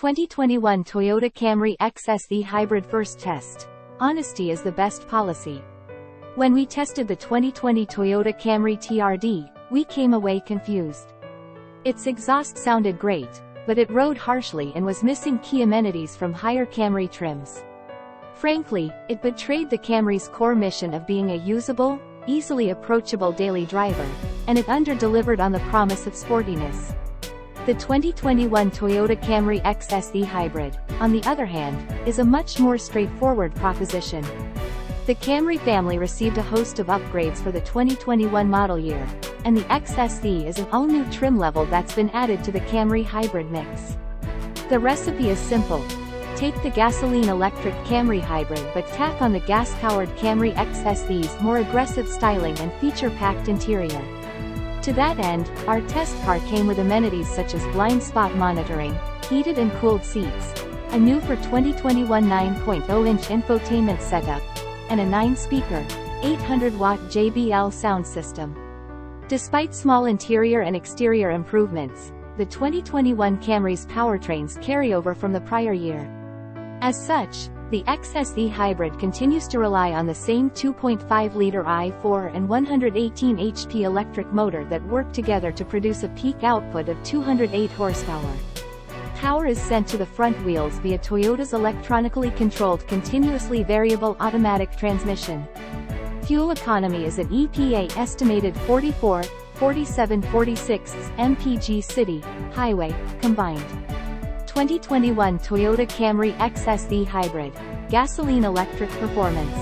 2021 Toyota Camry XSE Hybrid first test. Honesty is the best policy. When we tested the 2020 Toyota Camry TRD, we came away confused. Its exhaust sounded great, but it rode harshly and was missing key amenities from higher Camry trims. Frankly, it betrayed the Camry's core mission of being a usable, easily approachable daily driver, and it underdelivered on the promise of sportiness. The 2021 Toyota Camry XSE Hybrid, on the other hand, is a much more straightforward proposition. The Camry family received a host of upgrades for the 2021 model year, and the XSE is an all-new trim level that's been added to the Camry Hybrid mix. The recipe is simple. Take the gasoline-electric Camry Hybrid but tack on the gas-powered Camry XSE's more aggressive styling and feature-packed interior. To that end, our test car came with amenities such as blind spot monitoring, heated and cooled seats, a new for 2021 9.0-inch infotainment setup, and a 9-speaker, 800-watt JBL sound system. Despite small interior and exterior improvements, the 2021 Camry's powertrains carry over from the prior year. As such, the XSE Hybrid continues to rely on the same 2.5-liter i4 and 118 HP electric motor that work together to produce a peak output of 208 horsepower. Power is sent to the front wheels via Toyota's electronically controlled continuously variable automatic transmission. Fuel economy is an EPA estimated 44, 47, 46 mpg city, highway, combined. 2021 Toyota Camry XSE Hybrid, gasoline-electric performance.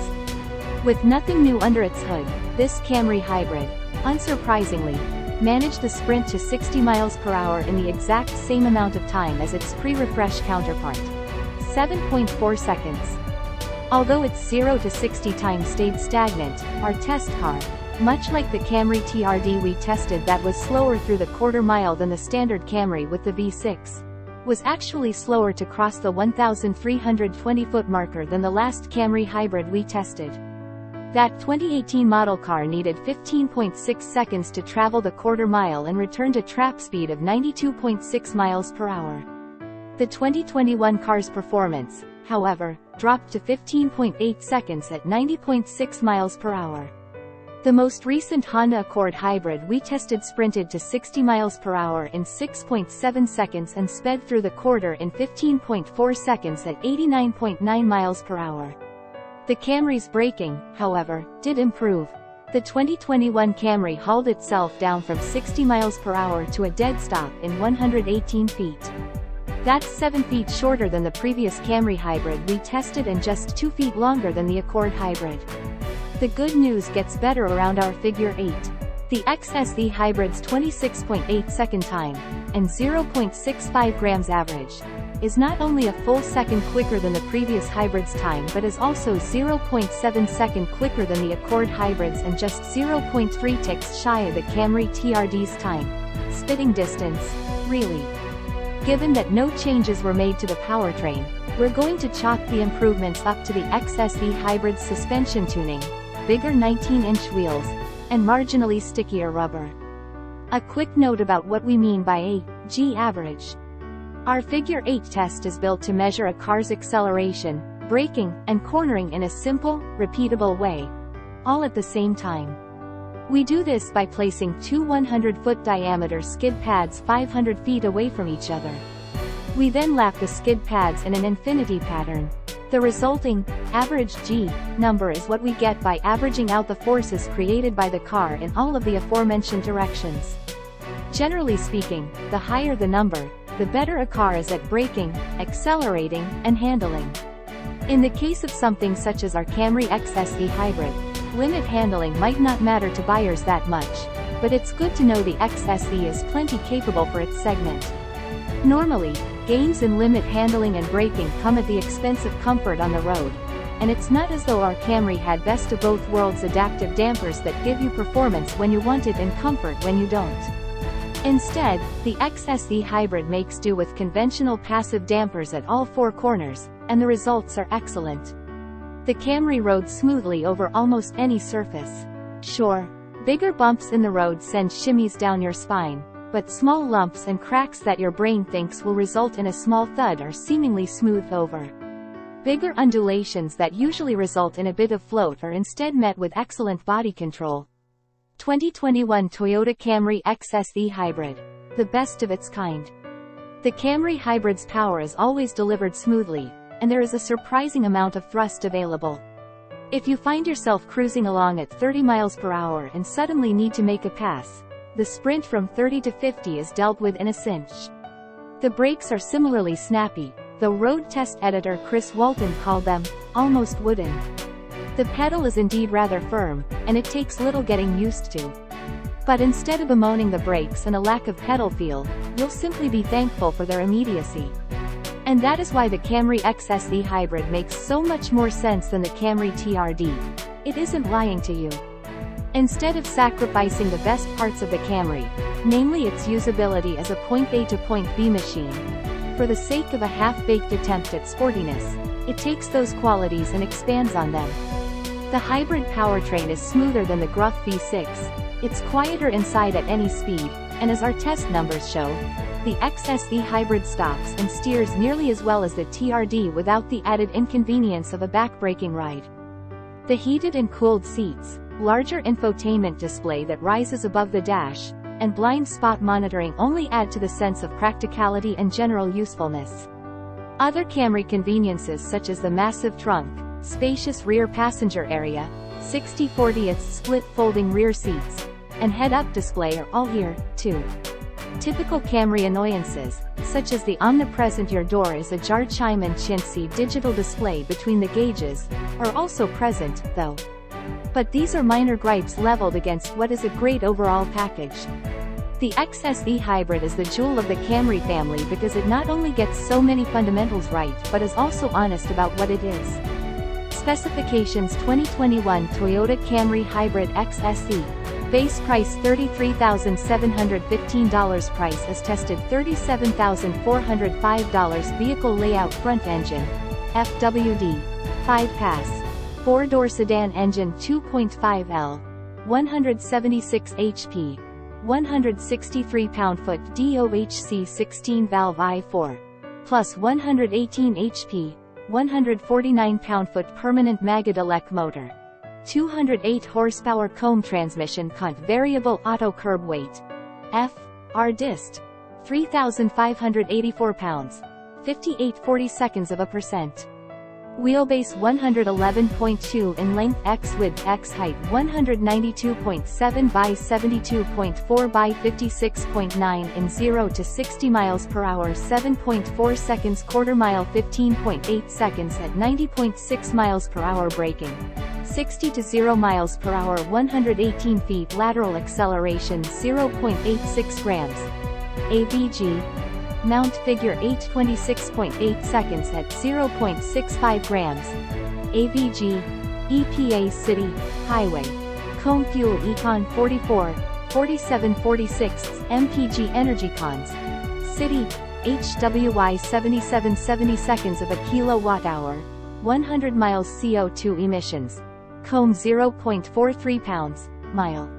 With nothing new under its hood, this Camry Hybrid, unsurprisingly, managed the sprint to 60 miles per hour in the exact same amount of time as its pre-refresh counterpart, 7.4 seconds. Although its 0 to 60 time stayed stagnant, our test car, much like the Camry TRD we tested that was slower through the quarter mile than the standard Camry with the V6, was actually slower to cross the 1,320-foot marker than the last Camry Hybrid we tested. That 2018 model car needed 15.6 seconds to travel the quarter mile and return to trap speed of 92.6 miles per hour. The 2021 car's performance, however, dropped to 15.8 seconds at 90.6 miles per hour. The most recent Honda Accord Hybrid we tested sprinted to 60 miles per hour in 6.7 seconds and sped through the quarter in 15.4 seconds at 89.9 miles per hour. The Camry's braking, however, did improve. The 2021 Camry hauled itself down from 60 miles per hour to a dead stop in 118 feet. That's 7 feet shorter than the previous Camry Hybrid we tested and just 2 feet longer than the Accord Hybrid. The good news gets better around our figure 8. The XSE Hybrid's 26.8 second time, and 0.65 grams average, is not only a full second quicker than the previous Hybrid's time but is also 0.7 second quicker than the Accord Hybrids and just 0.3 ticks shy of the Camry TRD's time. Spitting distance, really. Given that no changes were made to the powertrain, we're going to chalk the improvements up to the XSE Hybrid's suspension tuning, bigger 19-inch wheels, and marginally stickier rubber. A quick note about what we mean by a G average. Our figure 8 test is built to measure a car's acceleration, braking, and cornering in a simple, repeatable way, all at the same time. We do this by placing two 100-foot diameter skid pads 500 feet away from each other. We then lap the skid pads in an infinity pattern. The resulting average G number is what we get by averaging out the forces created by the car in all of the aforementioned directions. Generally speaking, the higher the number, the better a car is at braking, accelerating, and handling. In the case of something such as our Camry XSE Hybrid, limit handling might not matter to buyers that much, but it's good to know the XSE is plenty capable for its segment. Normally, gains in limit handling and braking come at the expense of comfort on the road, and it's not as though our Camry had best of both worlds adaptive dampers that give you performance when you want it and comfort when you don't. Instead, the XSE Hybrid makes do with conventional passive dampers at all four corners, and the results are excellent. The Camry rode smoothly over almost any surface. Sure, bigger bumps in the road send shimmies down your spine, but small lumps and cracks that your brain thinks will result in a small thud are seemingly smoothed over. Bigger undulations that usually result in a bit of float are instead met with excellent body control. 2021 Toyota Camry XSE Hybrid. The best of its kind. The Camry Hybrid's power is always delivered smoothly, and there is a surprising amount of thrust available. If you find yourself cruising along at 30 miles per hour and suddenly need to make a pass, the sprint from 30 to 50 is dealt with in a cinch. The brakes are similarly snappy, though road test editor Chris Walton called them almost wooden. The pedal is indeed rather firm, and it takes little getting used to. But instead of bemoaning the brakes and a lack of pedal feel, you'll simply be thankful for their immediacy. And that is why the Camry XSE Hybrid makes so much more sense than the Camry TRD. It isn't lying to you. Instead of sacrificing the best parts of the Camry, namely its usability as a point A to point B machine, for the sake of a half-baked attempt at sportiness, it takes those qualities and expands on them. The hybrid powertrain is smoother than the gruff V6, it's quieter inside at any speed, and as our test numbers show, the XSE Hybrid stops and steers nearly as well as the TRD without the added inconvenience of a backbreaking ride. The heated and cooled seats, larger infotainment display that rises above the dash, and blind spot monitoring only add to the sense of practicality and general usefulness. Other Camry conveniences such as the massive trunk, spacious rear passenger area, 60/40 split folding rear seats, and head-up display are all here, too. Typical Camry annoyances, such as the omnipresent "your door is ajar" chime and chintzy digital display between the gauges, are also present, though. But these are minor gripes leveled against what is a great overall package. The XSE Hybrid is the jewel of the Camry family because it not only gets so many fundamentals right but is also honest about what it is. Specifications: 2021 Toyota Camry Hybrid XSE. Base price $33,715. Price as tested $37,405. Vehicle layout: front engine, FWD, 5-pass. 4-door sedan engine 2.5L, 176 HP, 163 pound-foot DOHC 16-valve I4, plus 118 HP, 149 pound-foot permanent Magadalek motor, 208 horsepower comb transmission cont variable auto curb weight, F.R. dist, 3,584 pounds, 58/42%. Wheelbase 111.2 in length x width x height 192.7 by 72.4 by 56.9 in 0 to 60 miles per hour 7.4 seconds, quarter mile 15.8 seconds at 90.6 miles per hour. Braking 60 to 0 miles per hour 118 feet, lateral acceleration 0.86 grams. AVG mount figure 826.8 seconds at 0.65 grams. AVG, EPA City, Highway, Comb Fuel Econ 44, 4746, MPG Energy Cons, City, HWY 7770 seconds of a kilowatt-hour, 100 miles CO2 emissions. Comb 0.43 pounds, mile.